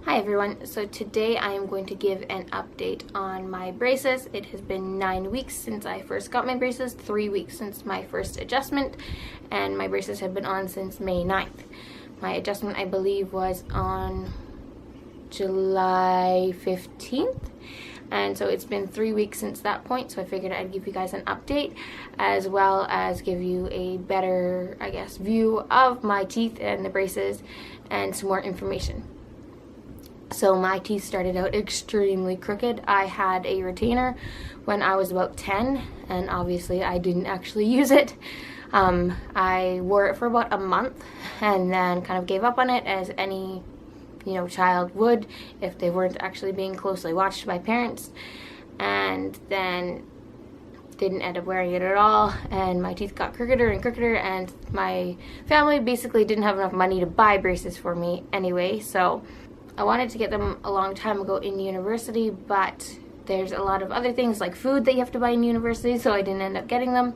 Hi everyone, so today I am going to give an update on my braces. It has been 9 weeks since I first got my braces, 3 weeks since my first adjustment, and my braces have been on since May 9th. My adjustment, I believe, was on July 15th, and so it's been 3 weeks since that point, so I figured I'd give you guys an update as well as give you a better, view of my teeth and the braces and some more information. So my teeth started out extremely crooked. I had a retainer when I was about 10, and obviously I didn't actually use it. I wore it for about a month and then kind of gave up on it, as any child would if they weren't actually being closely watched by parents, and then didn't end up wearing it at all, and my teeth got crookeder and crookeder, and my family basically didn't have enough money to buy braces for me anyway, so I wanted to get them a long time ago in university, but there's a lot of other things like food that you have to buy in university, so I didn't end up getting them.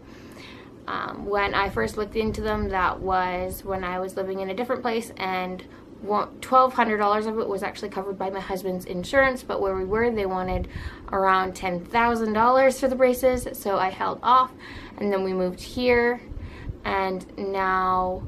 When I first looked into them, that was when I was living in a different place, and $1,200 of it was actually covered by my husband's insurance, but where we were, they wanted around $10,000 for the braces, so I held off, and then we moved here, and now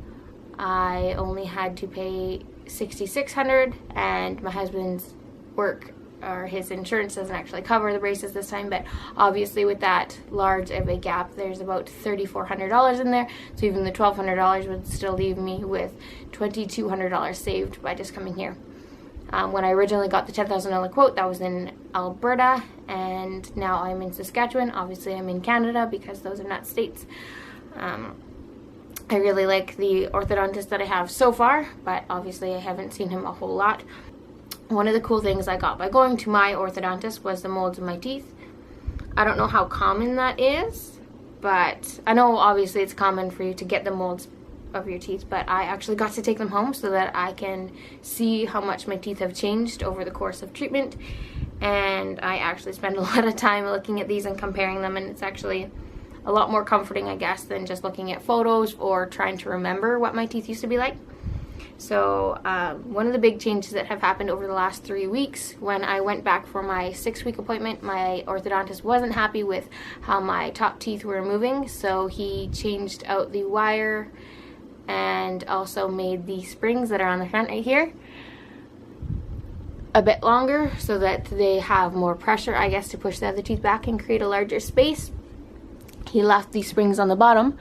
I only had to pay $6,600, and my husband's work or his insurance doesn't actually cover the braces this time, but obviously with that large of a gap, there's about $3,400 in there, so even the $1,200 would still leave me with $2,200 saved by just coming here. When I originally got the $10,000 quote, that was in Alberta, and now I'm in Saskatchewan. Obviously I'm in Canada because those are not states. I really like the orthodontist that I have so far, but obviously I haven't seen him a whole lot. One of the cool things I got by going to my orthodontist was the molds of my teeth. I don't know how common that is, but I know obviously it's common for you to get the molds of your teeth, but I actually got to take them home so that I can see how much my teeth have changed over the course of treatment, and I actually spend a lot of time looking at these and comparing them, and it's actually a lot more comforting, I guess, than just looking at photos or trying to remember what my teeth used to be like. So one of the big changes that have happened over the last 3 weeks, when I went back for my 6-week appointment, my orthodontist wasn't happy with how my top teeth were moving, so he changed out the wire and also made the springs that are on the front right here a bit longer so that they have more pressure, I guess, to push the other teeth back and create a larger space. He left the springs on the bottom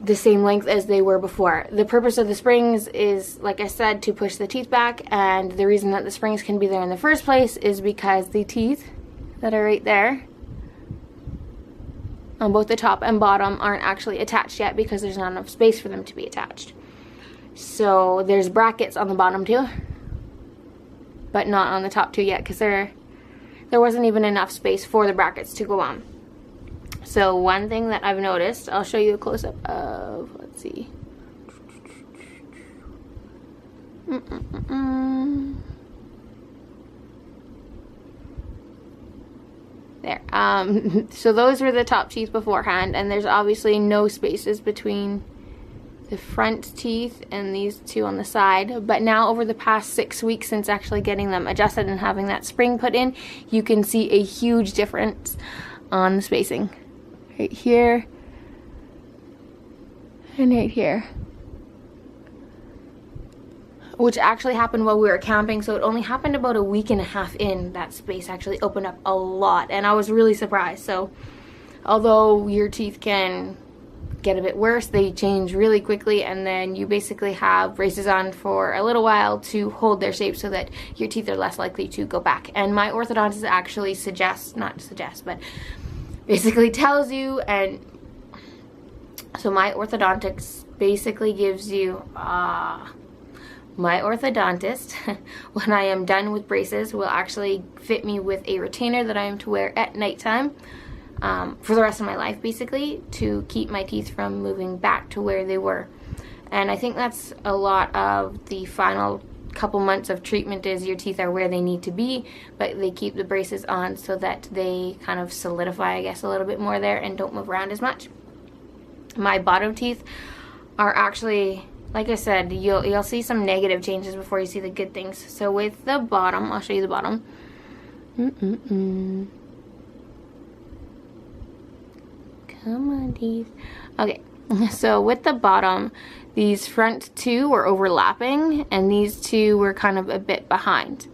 the same length as they were before. The purpose of the springs is, like I said, to push the teeth back, and the reason that the springs can be there in the first place is because the teeth that are right there on both the top and bottom aren't actually attached yet because there's not enough space for them to be attached. So there's brackets on the bottom too, but not on the top two yet because there wasn't even enough space for the brackets to go on. So one thing that I've noticed, I'll show you a close-up of, let's see. There. So those were the top teeth beforehand, and there's obviously no spaces between the front teeth and these two on the side, but now over the past 6 weeks since actually getting them adjusted and having that spring put in, you can see a huge difference on the spacing. Right here and right here, which actually happened while we were camping, so it only happened about a week and a half in. That space actually opened up a lot, and I was really surprised. So although your teeth can get a bit worse, they change really quickly, and then you basically have braces on for a little while to hold their shape so that your teeth are less likely to go back. And my orthodontist actually but basically tells you, and so my orthodontist basically gives you, my orthodontist, when I am done with braces, will actually fit me with a retainer that I am to wear at nighttime for the rest of my life, basically, to keep my teeth from moving back to where they were. And I think that's a lot of the final couple months of treatment, is your teeth are where they need to be, but they keep the braces on so that they kind of solidify, I guess, a little bit more there and don't move around as much. My bottom teeth are actually like I said, you'll see some negative changes before you see the good things. So with the bottom, I'll show you the bottom. Come on, teeth. Okay, so with the bottom, these front two were overlapping and these two were kind of a bit behind.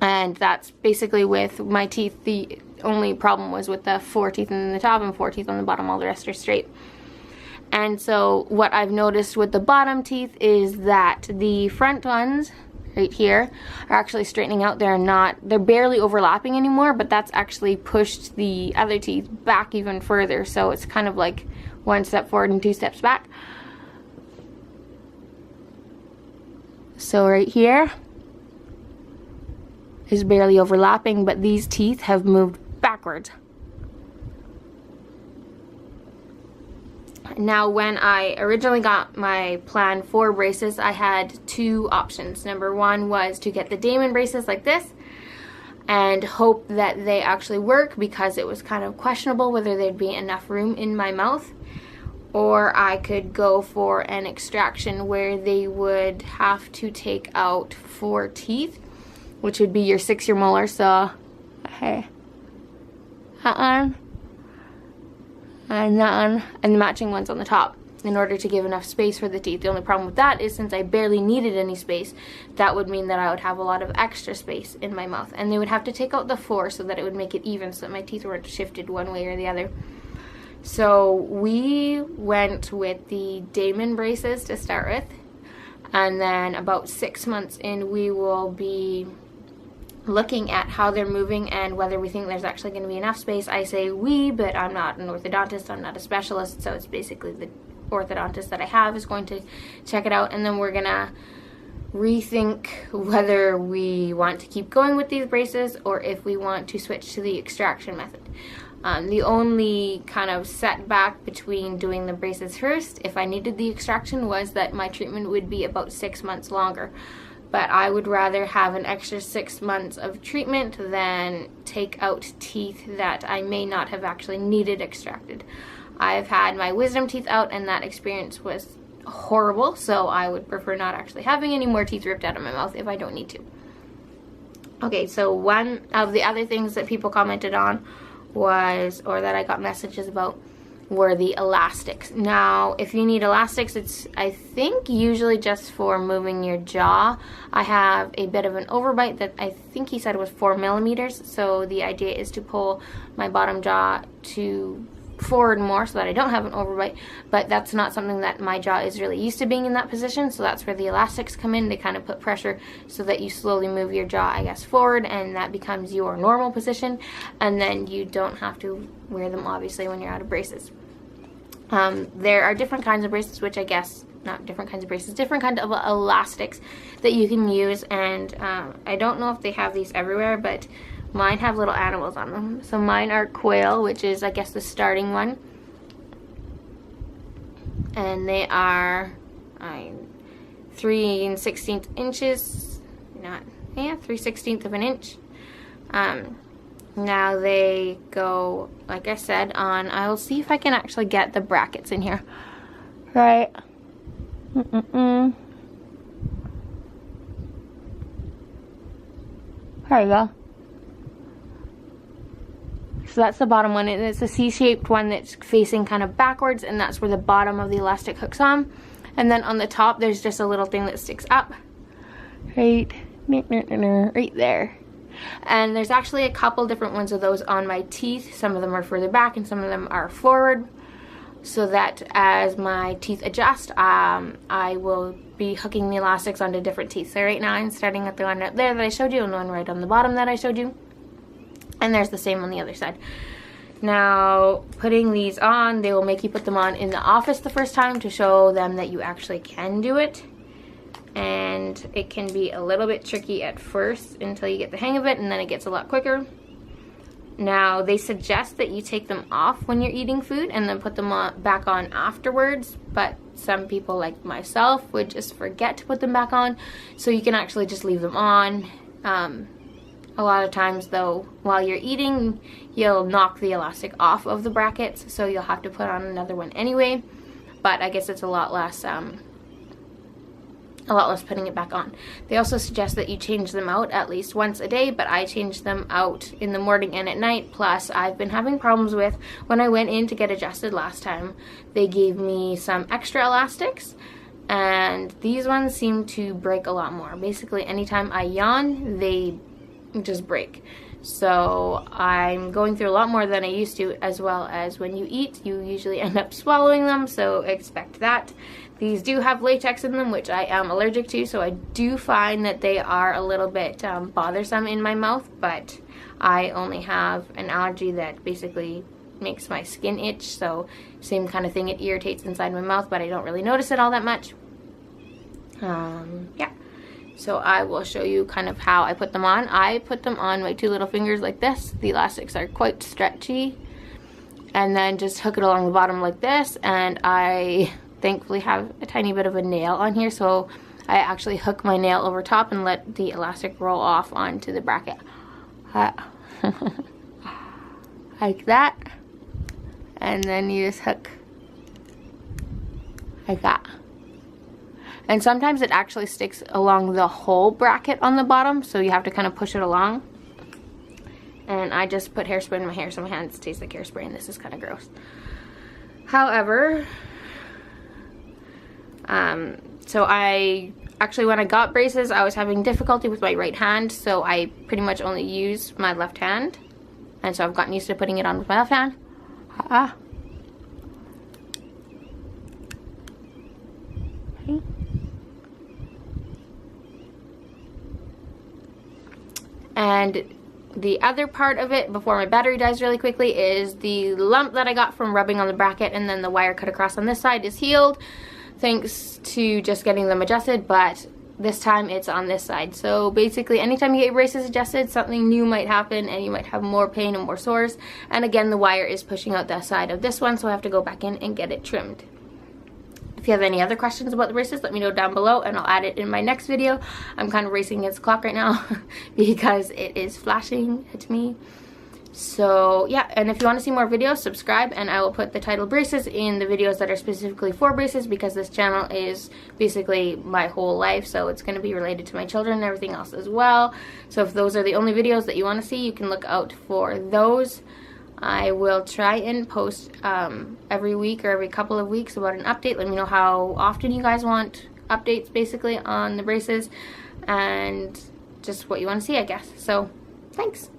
And that's basically with my teeth. The only problem was with the 4 teeth in the top and 4 teeth on the bottom. All the rest are straight. And so what I've noticed with the bottom teeth is that the front ones right here are actually straightening out. They're barely overlapping anymore, but that's actually pushed the other teeth back even further. So it's kind of like 1 step forward and 2 steps back. So right here is barely overlapping, but these teeth have moved backwards. Now, when I originally got my plan for braces, I had 2 options. Number 1 was to get the Damon braces like this and hope that they actually work, because it was kind of questionable whether there'd be enough room in my mouth. Or I could go for an extraction where they would have to take out 4 teeth, which would be your 6-year molar. So, okay, that one, and that one, and the matching ones on the top, in order to give enough space for the teeth. The only problem with that is, since I barely needed any space, that would mean that I would have a lot of extra space in my mouth, and they would have to take out the 4 so that it would make it even, so that my teeth weren't shifted one way or the other. So we went with the Damon braces to start with, and then about 6 months in, we will be looking at how they're moving and whether we think there's actually going to be enough space. I say we, but I'm not an orthodontist, I'm not a specialist, so it's basically the orthodontist that I have is going to check it out, and then we're gonna rethink whether we want to keep going with these braces or if we want to switch to the extraction method. The only kind of setback between doing the braces first, if I needed the extraction, was that my treatment would be about 6 months longer. But I would rather have an extra 6 months of treatment than take out teeth that I may not have actually needed extracted. I've had my wisdom teeth out, and that experience was horrible, so I would prefer not actually having any more teeth ripped out of my mouth if I don't need to. Okay, so one of the other things that people commented on was, or that I got messages about, were the elastics. Now, if you need elastics, it's, I think, usually just for moving your jaw. I have a bit of an overbite that I think he said was 4 millimeters, so the idea is to pull my bottom jaw to forward more so that I don't have an overbite, but that's not something that my jaw is really used to being in that position, so that's where the elastics come in. They kind of put pressure so that you slowly move your jaw, I guess, forward, and that becomes your normal position, and then you don't have to wear them, obviously, when you're out of braces. There are different kinds of braces, which I guess, not different kinds of braces, different kind of elastics that you can use, and I don't know if they have these everywhere, but mine have little animals on them. So mine are quail, which is, I guess, the starting one. And they are 3 16 inches. 3/16 of an inch. Now they go, like I said, on, I'll see if I can actually get the brackets in here. Right. There you go. So that's the bottom one, and it's a C-shaped one that's facing kind of backwards, and that's where the bottom of the elastic hooks on. And then on the top, there's just a little thing that sticks up, right there. And there's actually a couple different ones of those on my teeth. Some of them are further back, and some of them are forward, so that as my teeth adjust, I will be hooking the elastics onto different teeth. So right now, I'm starting at the one up there that I showed you, and the one right on the bottom that I showed you. And there's the same on the other side. Now, putting these on, they will make you put them on in the office the first time to show them that you actually can do it. And it can be a little bit tricky at first until you get the hang of it, and then it gets a lot quicker. Now, they suggest that you take them off when you're eating food and then put them back on afterwards, but some people, like myself, would just forget to put them back on, so you can actually just leave them on. A lot of times, though, while you're eating, you'll knock the elastic off of the brackets, so you'll have to put on another one anyway. but I guess it's a lot less putting it back on. They also suggest that you change them out at least once a day, but I change them out in the morning and at night. Plus, I've been having problems with, when I went in to get adjusted last time, they gave me some extra elastics, and these ones seem to break a lot more. Basically, anytime I yawn, they just break. So I'm going through a lot more than I used to, as well as when you eat, you usually end up swallowing them, so expect that. These do have latex in them, which I am allergic to, so I do find that they are a little bit bothersome in my mouth, but I only have an allergy that basically makes my skin itch, so same kind of thing, it irritates inside my mouth, but I don't really notice it all that much. Yeah. So I will show you kind of how I put them on. I put them on my 2 little fingers like this. The elastics are quite stretchy. And then just hook it along the bottom like this, and I thankfully have a tiny bit of a nail on here, so I actually hook my nail over top and let the elastic roll off onto the bracket. Like that. And then you just hook like that. And sometimes it actually sticks along the whole bracket on the bottom, so you have to kind of push it along. And I just put hairspray in my hair, so my hands taste like hairspray, and this is kind of gross. However, so I actually, when I got braces, I was having difficulty with my right hand, so I pretty much only use my left hand. And so I've gotten used to putting it on with my left hand. Okay. And the other part of it, before my battery dies really quickly, is the lump that I got from rubbing on the bracket, and then the wire cut across on this side is healed thanks to just getting them adjusted, but this time it's on this side. So basically, anytime you get your braces adjusted, something new might happen and you might have more pain and more sores. And again, the wire is pushing out the side of this one, so I have to go back in and get it trimmed. If you have any other questions about the braces, let me know down below and I'll add it in my next video. I'm kind of racing against the clock right now because it is flashing at me. So yeah, and if you want to see more videos, subscribe, and I will put the title braces in the videos that are specifically for braces, because this channel is basically my whole life, so it's going to be related to my children and everything else as well. So if those are the only videos that you want to see, you can look out for those. I will try and post every week or every couple of weeks about an update. Let me know how often you guys want updates basically on the braces and just what you want to see, I guess. So thanks.